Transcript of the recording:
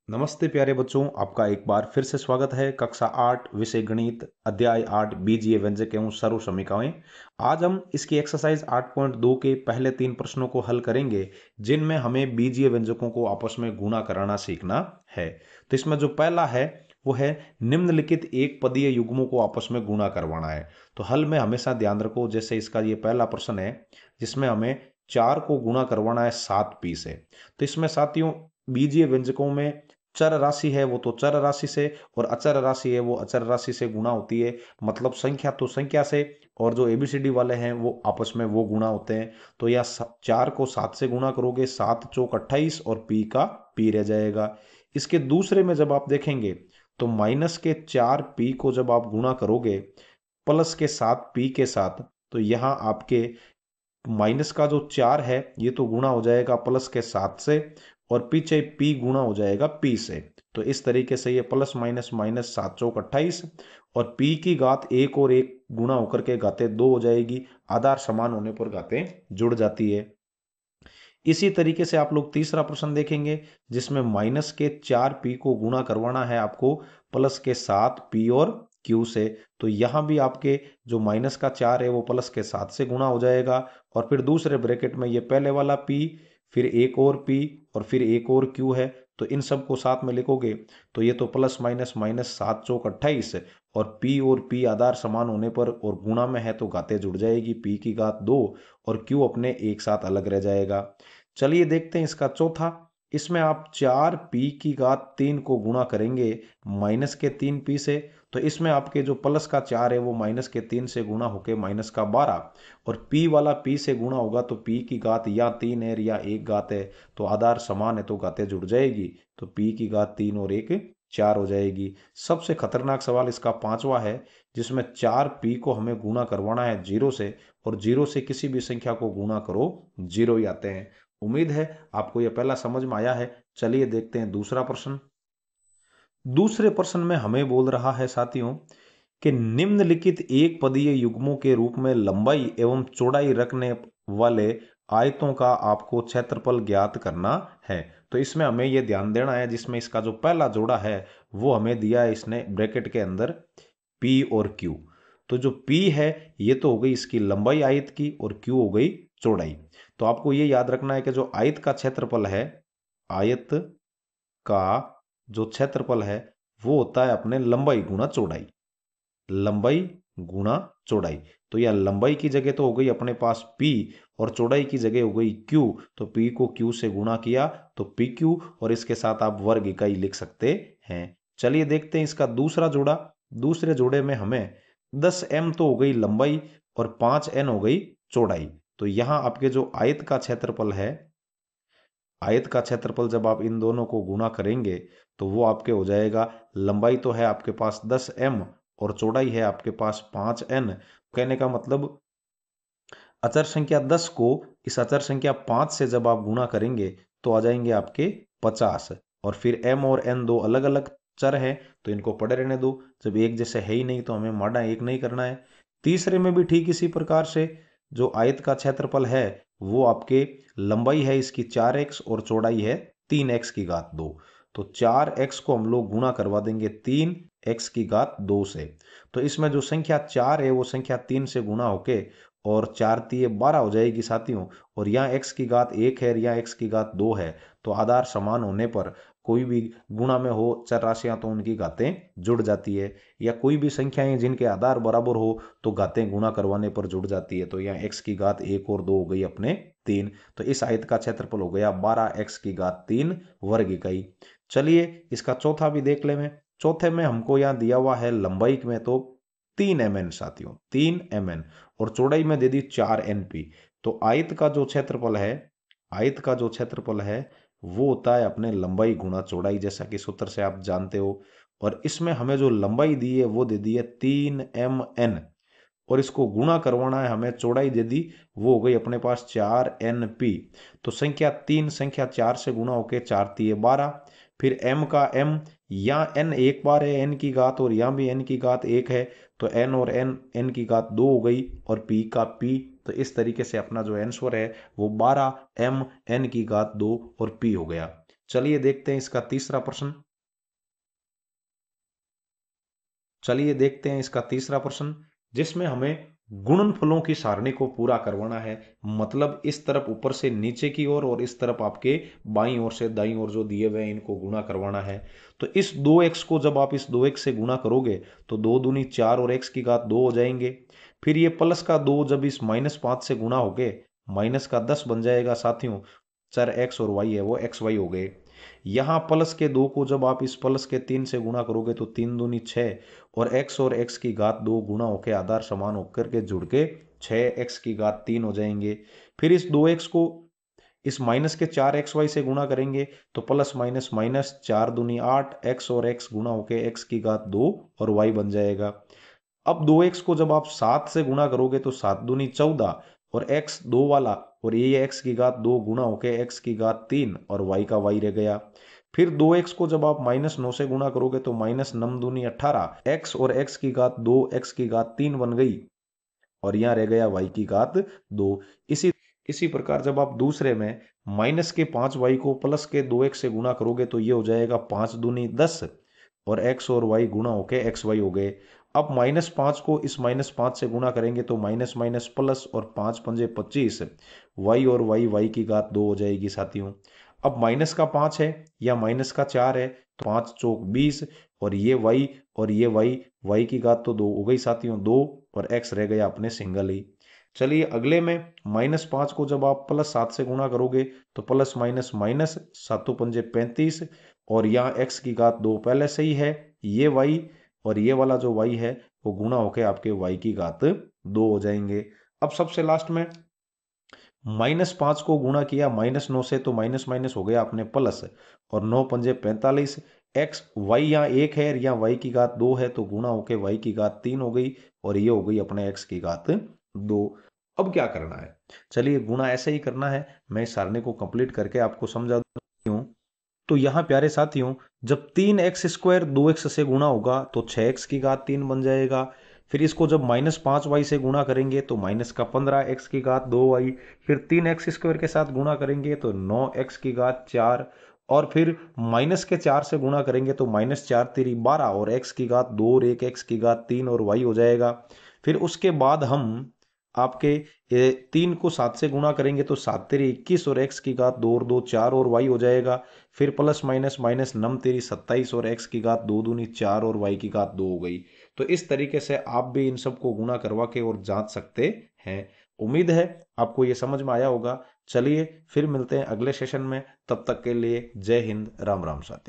नमस्ते प्यारे बच्चों, आपका एक बार फिर से स्वागत है। कक्षा 8 विषय गणित अध्याय 8 बीजीय व्यंजक एवं सर्व समीकरणें। आज हम इसकी एक्सरसाइज 8.2 के पहले 3 प्रश्नों को हल करेंगे, जिनमें हमें बीजीय व्यंजकों को आपस में गुणा कराना सीखना है। तो इसमें जो पहला है वो है निम्नलिखित एक पदीय युग्मों को आपस में गुणा करवाना है। तो हल में हमेशा ध्यान रखो, जैसे इसका ये पहला प्रश्न है जिसमें हमें 4 को गुणा करवाना है 7p से। तो इसमें साथियों बीजीय व्यंजकों में चर राशि है वो तो चर राशि से, और अचर राशि है वो अचर राशि से गुणा होती है। मतलब संख्या तो संख्या से, और जो एबीसीडी वाले हैं वो आपस में वो गुणा होते हैं। तो यह 4 को 7 से गुणा करोगे, 7 चौक 28 और पी का पी रह जाएगा। इसके दूसरे में जब आप देखेंगे तो माइनस के 4p को जब आप गुणा करोगे प्लस के 7p के साथ, तो यहां आपके माइनस का जो 4 है ये तो गुणा हो जाएगा प्लस के 7 से, और पीछे p गुणा हो जाएगा p से। तो इस तरीके से ये प्लस माइनस माइनस 7 चौक 28, और p की घात 1 और 1 गुणा होकर के घातें 2 हो जाएगी। आधार समान होने पर घातें जुड़ जाती है। इसी तरीके से आप लोग तीसरा प्रश्न देखेंगे जिसमें माइनस के 4p को गुणा करवाना है आपको प्लस के 7p और q से। तो यहां भी आपके जो माइनस का 4 है वो प्लस के 7 से गुणा हो जाएगा, और फिर दूसरे ब्रैकेट में ये पहले वाला p, फिर एक और p, और फिर एक और q है। तो इन सब को साथ में लिखोगे तो ये तो प्लस माइनस माइनस 7 चौक 28, और p और p आधार समान होने पर और गुणा में है तो घातें जुड़ जाएगी, p की घात 2 और q अपने एक साथ अलग रह जाएगा। चलिए देखते हैं इसका चौथा। इसमें आप 4p की घात 3 को गुणा करेंगे माइनस के 3p से। तो इसमें आपके जो प्लस का 4 है वो माइनस के 3 से गुणा होके माइनस का 12, और p वाला p से गुणा होगा तो p की घात या 3 है या एक घात है, तो आधार समान है तो घातें जुड़ जाएगी। तो p की घात 3 और 1 4 हो जाएगी। सबसे खतरनाक सवाल इसका पांचवा है जिसमें 4p को हमें गुणा करवाना है 0 से, और 0 से किसी भी संख्या को गुणा करो 0 ही आते हैं। उम्मीद है आपको यह पहला समझ में आया है। चलिए देखते हैं दूसरा प्रश्न। दूसरे प्रश्न में हमें बोल रहा है साथियों कि निम्नलिखित एक पदीय युग्मों के रूप में लंबाई एवं चौड़ाई रखने वाले आयतों का आपको क्षेत्रफल ज्ञात करना है। तो इसमें हमें यह ध्यान देना है, जिसमें इसका जो पहला जोड़ा है वो हमें दिया है इसने ब्रैकेट के अंदर P और Q। तो जो P है ये तो हो गई इसकी लंबाई आयत की, और Q हो गई चौड़ाई। तो आपको ये याद रखना है कि जो आयत का क्षेत्रफल है, आयत का जो क्षेत्रफल है वो होता है अपने लंबाई गुणा चौड़ाई, लंबाई गुणा चौड़ाई। तो यह लंबाई की जगह तो हो गई अपने पास p, और चौड़ाई की जगह हो गई q। तो p को q से गुणा किया तो pq, और इसके साथ आप वर्ग इकाई लिख सकते हैं। चलिए देखते हैं इसका दूसरा जोड़ा। दूसरे जोड़े में हमें 10m तो हो गई लंबाई और 5n हो गई चौड़ाई। तो यहां आपके जो आयत का क्षेत्रफल है, आयत का क्षेत्रफल जब आप इन दोनों को गुणा करेंगे तो वो आपके हो जाएगा, लंबाई तो है आपके पास 10m और चौड़ाई है आपके पास 5n। कहने का मतलब अचर संख्या 10 को इस अचर संख्या 5 से जब आप गुणा करेंगे तो आ जाएंगे आपके 50। और फिर m और n दो अलग अलग चर हैं तो इनको पड़े रहने दो, जब एक जैसे है ही नहीं तो हमें माड़ा एक नहीं करना है। तीसरे में भी ठीक इसी प्रकार से जो आयत का क्षेत्रफल है वो आपके लंबाई है इसकी 4x और चौड़ाई है 3x की घात 2। तो 4x को हम लोग गुणा करवा देंगे 3x की घात 2 से। तो इसमें जो संख्या 4 है वो संख्या 3 से गुणा होके और 4 तिये 12 हो जाएगी साथियों। और यहाँ x की घात 1 है, यहाँ x की घात 2 है। तो आधार समान होने पर कोई भी गुणा में हो चर राशियां तो उनकी घातें जुड़ जाती है, या कोई भी संख्याएं जिनके आधार बराबर हो तो घातें गुणा करवाने पर जुड़ जाती है। तो यहाँ x की घात 1 और 2 हो गई अपने 3। तो इस आयत का क्षेत्रफल हो गया 12x की घात 3 वर्ग इकाई। चलिए इसका चौथा भी देख ले। में चौथे में हमको यहाँ दिया हुआ है लंबाई में तो 3mn साथियों, 3mn, और चौड़ाई में दे दी 4np। तो आयत का जो क्षेत्रफल है, आयत का जो क्षेत्रफल है वो होता है अपने लंबाई गुणा चौड़ाई, जैसा कि सूत्र से आप जानते हो। और इसमें हमें जो लंबाई दी है वो दे दी है 3mn, और इसको गुणा करवाना है हमें, चौड़ाई दे दी वो हो गई अपने पास 4np। तो संख्या 3 संख्या 4 से गुणा होके 4 तिये 12, फिर m का m, यहाँ n एक बार है n की घात और यहाँ भी n की घात 1 है, तो n और n की घात 2 हो गई, और p का p। तो इस तरीके से अपना जो आंसर है वो 12m n की घात 2 और p हो गया। चलिए देखते हैं इसका तीसरा प्रश्न। चलिए देखते हैं इसका तीसरा प्रश्न, जिसमें हमें गुणनफलों की सारणी को पूरा करवाना है। मतलब इस तरफ ऊपर से नीचे की ओर और इस तरफ आपके बाईं ओर से दाईं ओर जो दिए हुए हैं इनको गुणा करवाना है। तो इस 2x को जब आप इस 2x से गुणा करोगे तो 2 दूनी 4 और x की घात 2 हो जाएंगे। फिर ये प्लस का 2 जब इस -5 से गुणा हो गए माइनस का 10 बन जाएगा साथियों। चर x और y है वो xy हो गए। यहाँ प्लस के 2 को जब आप इस प्लस के 3 से गुणा करोगे तो 3 दूनी 6 और x की घात 2 गुणा होकर आधार समान होकर के जुड़ के 6x की घात 3 हो जाएंगे। फिर इस 2x को इस माइनस के 4xy से गुणा करेंगे तो प्लस माइनस माइनस 4 दूनी 8 x और x गुणा होकर x की घात 2 और y बन जाएगा। अब 2x को जब आप 7 से गुणा करोगे तो 7 दूनी 14 और x 2 वाला और ये x की घात 2 गुणा होके x की घात 3 और y का y रह गया। फिर 2x को जब आप -9 से गुणा करोगे तो -9 दूनी 18 x और x की घात 2 x की घात 3 बन गई और यहाँ रह गया y की घात 2। इसी प्रकार जब आप दूसरे में माइनस के 5y को प्लस के 2x से गुणा करोगे तो ये हो जाएगा 5 दूनी 10 और x और y गुणा होके xy हो गए। अब -5 को इस -5 से गुणा करेंगे तो माइनस माइनस प्लस और 5 पंजे 25 y और y की घात 2 हो जाएगी साथियों। अब माइनस का 5 है या माइनस का 4 है तो 5 चौक 20 और ये y और ये y की घात तो 2 हो गई साथियों 2 और x रह गया अपने सिंगल ही। चलिए अगले में -5 को जब आप +7 से गुणा करोगे तो प्लस माइनस माइनस 7 पंजे 35 और यहाँ x की घात 2 पहले से ही है, ये y और ये वाला जो y है वो गुणा होके आपके y की घात 2 हो जाएंगे। अब सबसे लास्ट में -5 को गुणा किया -9 से तो माइनस माइनस हो गया अपने प्लस और 9 पंजे 45 x y यहाँ 1 है या y की घात 2 है तो गुणा होके y की घात 3 हो गई और ये हो गई अपने x की घात 2। अब क्या करना है, चलिए गुणा ऐसे ही करना है। मैं इस सारणी को कंप्लीट करके आपको समझा दूं। तो यहाँ प्यारे साथियों जब 3x² 2x से गुणा होगा तो 6x की घात 3 बन जाएगा। फिर इसको जब -5y से गुणा करेंगे तो माइनस का 15 x की घात 2y। फिर 3x² के साथ गुणा करेंगे तो 9x की घात 4 और फिर माइनस के 4 से गुणा करेंगे तो -4 तेरी 12 और x की घात 2 और 1 x की घात 3 और y हो जाएगा। फिर उसके बाद हम आपके 3 को 7 से गुणा करेंगे तो 7 तेरी 21 और x की घात 2 और 2 4 और y हो जाएगा। फिर प्लस माइनस माइनस नम तेरी 27 और x की घात 2 दूनी 4 और y की घात 2 हो गई। तो इस तरीके से आप भी इन सबको गुणा करवा के और जांच सकते हैं। उम्मीद है आपको ये समझ में आया होगा। चलिए फिर मिलते हैं अगले सेशन में, तब तक के लिए जय हिंद, राम राम साथियों।